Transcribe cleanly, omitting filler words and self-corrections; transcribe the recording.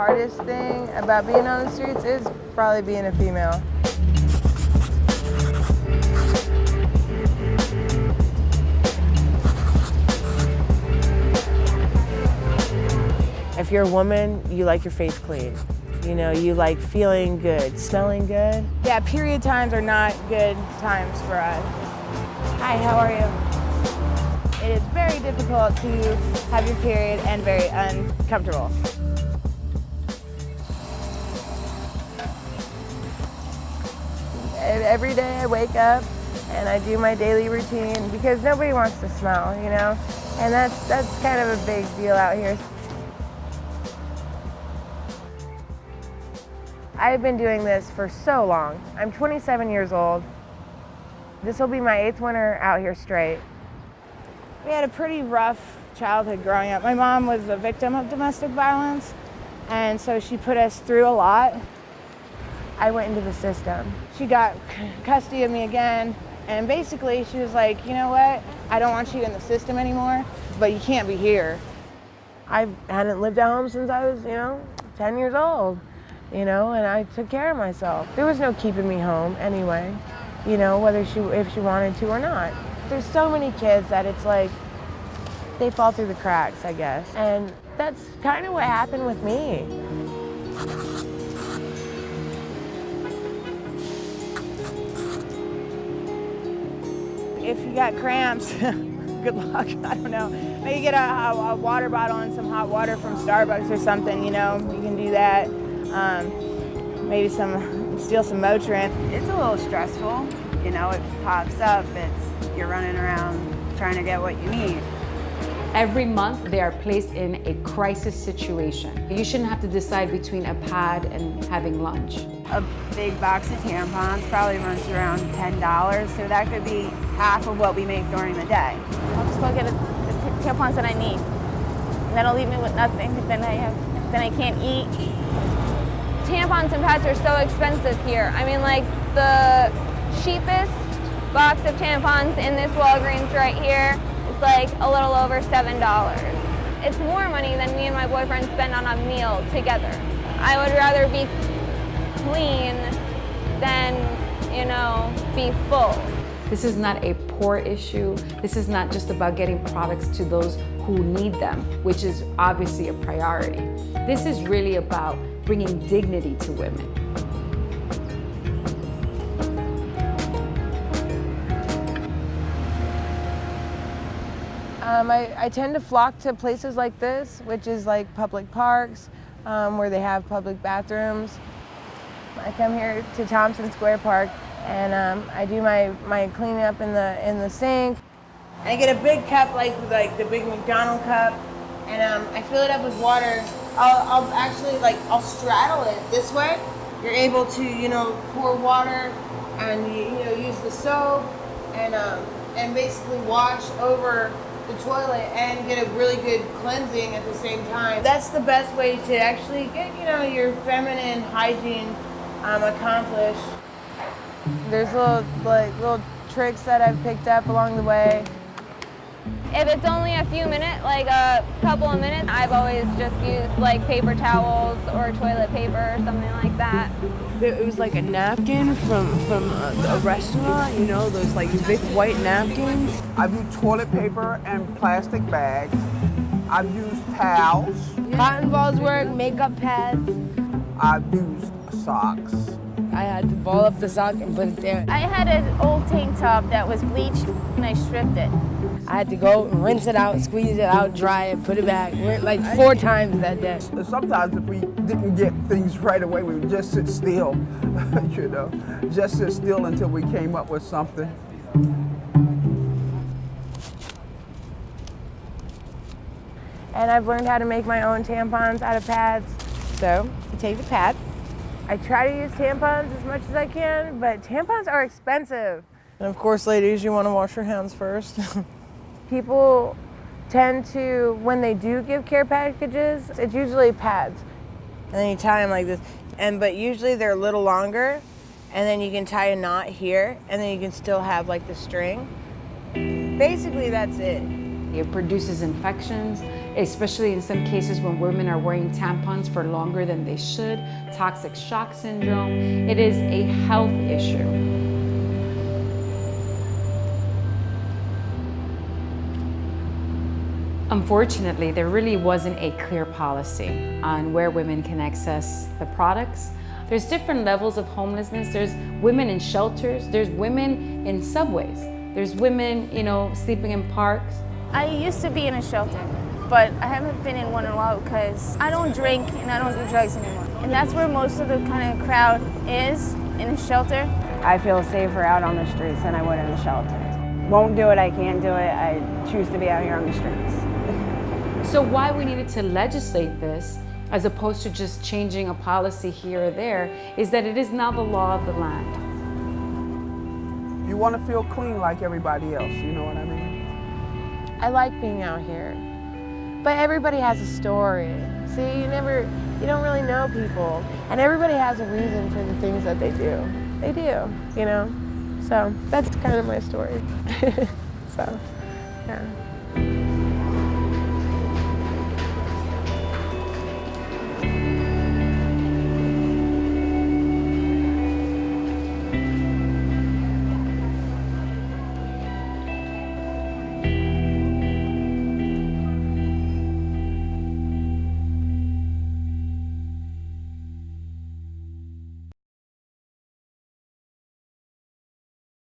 hardest thing about being on the streets is probably being a female. If you're a woman, you like your face clean. You know, you like feeling good, smelling good. Yeah, period times are not good times for us. Hi, how are you? It is very difficult to have your period and very uncomfortable. Every day I wake up and I do my daily routine because nobody wants to smell, you know? And that's kind of a big deal out here. I've been doing this for so long. I'm 27 years old. This will be my 8th winter out here straight. We had a pretty rough childhood growing up. My mom was a victim of domestic violence, and so she put us through a lot. I went into the system. She got custody of me again, and basically she was like, you know what? I don't want you in the system anymore, but you can't be here. I hadn't lived at home since I was, 10 years old. And I took care of myself. There was no keeping me home anyway, whether if she wanted to or not. There's so many kids that it's like they fall through the cracks, I guess. And that's kind of what happened with me. If you got cramps, good luck, I don't know. Maybe get a water bottle and some hot water from Starbucks or something, you can do that. Maybe steal some Motrin. It's a little stressful, it pops up, you're running around trying to get what you need. Every month they are placed in a crisis situation. You shouldn't have to decide between a pad and having lunch. A big box of tampons probably runs around $10, so that could be half of what we make during the day. I'll just go get the tampons that I need. And that'll leave me with nothing, then I can't eat. Tampons and pads are so expensive here. I mean, like the cheapest box of tampons in this Walgreens right here is like a little over $7. It's more money than me and my boyfriend spend on a meal together. I would rather be clean than, be full. This is not a poor issue. This is not just about getting products to those who need them, which is obviously a priority. This is really about bringing dignity to women. I tend to flock to places like this, which is like public parks, where they have public bathrooms. I come here to Thompson Square Park and I do my cleanup in the sink. I get a big cup like the big McDonald's cup, and I fill it up with water. I'll actually I'll straddle it this way. You're able to pour water and use the soap and basically wash over the toilet and get a really good cleansing at the same time. That's the best way to actually get your feminine hygiene accomplished. There's little tricks that I've picked up along the way. If it's only a few minutes, like a couple of minutes, I've always just used paper towels or toilet paper or something like that. It was like a napkin from a restaurant, those big white napkins. I've used toilet paper and plastic bags. I've used towels. Cotton balls work, makeup pads. I've used socks. I had to ball up the sock and put it there. I had an old tank top that was bleached and I stripped it. I had to go and rinse it out, squeeze it out, dry it, put it back, 4 times that day. Sometimes if we didn't get things right away, we would just sit still, just sit still until we came up with something. And I've learned how to make my own tampons out of pads. So you take the pad. I try to use tampons as much as I can, but tampons are expensive. And of course, ladies, you want to wash your hands first. People tend to, when they do give care packages, it's usually pads. And then you tie them like this. But usually they're a little longer, and then you can tie a knot here, and then you can still have the string. Basically, that's it. It produces infections. especially in some cases when women are wearing tampons for longer than they should, toxic shock syndrome. It is a health issue. Unfortunately, there really wasn't a clear policy on where women can access the products. There's different levels of homelessness. There's women in shelters, there's women in subways, there's women, sleeping in parks. I used to be in a shelter, but I haven't been in one in a while because I don't drink and I don't do drugs anymore. And that's where most of the kind of crowd is, in a shelter. I feel safer out on the streets than I would in a shelter. Won't do it, I can't do it. I choose to be out here on the streets. So why we needed to legislate this, as opposed to just changing a policy here or there, is that it is now the law of the land. You want to feel clean like everybody else, you know what I mean? I like being out here, but everybody has a story. See, you don't really know people, and everybody has a reason for the things that they do. They do, So that's kind of my story. So, yeah.